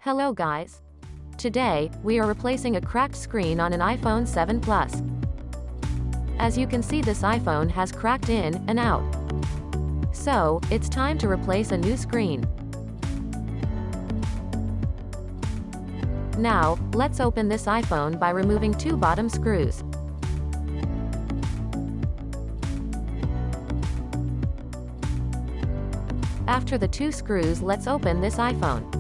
Hello guys. Today, we are replacing a cracked screen on an iPhone 7 Plus. As you can see, this iPhone has cracked in and out. So, it's time to replace a new screen. Now, let's open this iPhone by removing two bottom screws. After the two screws, let's open this iPhone.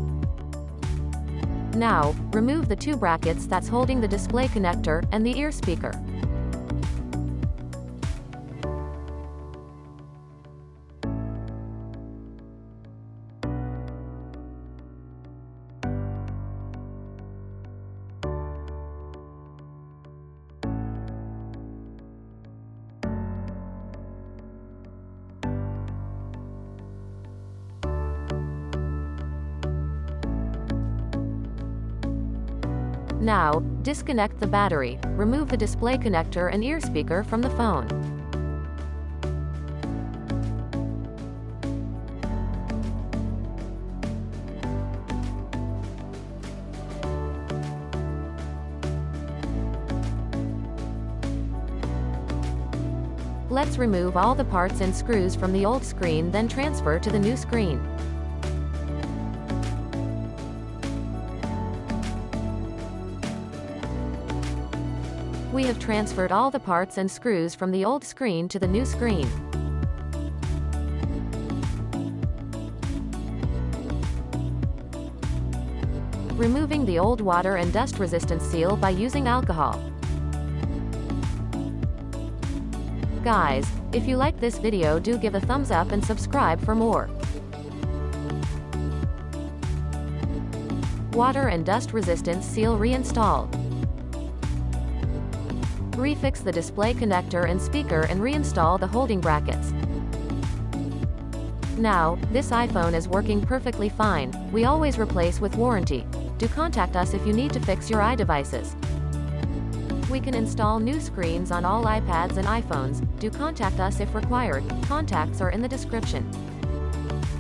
Now, remove the two brackets that's holding the display connector and the ear speaker. Now, disconnect the battery, remove the display connector and ear speaker from the phone. Let's remove all the parts and screws from the old screen, then transfer to the new screen. We have transferred all the parts and screws from the old screen to the new screen. Removing the old water and dust resistance seal by using alcohol. Guys, if you like this video, do give a thumbs up and subscribe for more. Water and dust resistance seal reinstalled. Refix the display connector and speaker and reinstall the holding brackets. Now, this iPhone is working perfectly fine. We always replace with warranty. Do contact us if you need to fix your iDevcies. We can install new screens on all iPads and iPhones. Do contact us if required. Contacts are in the description.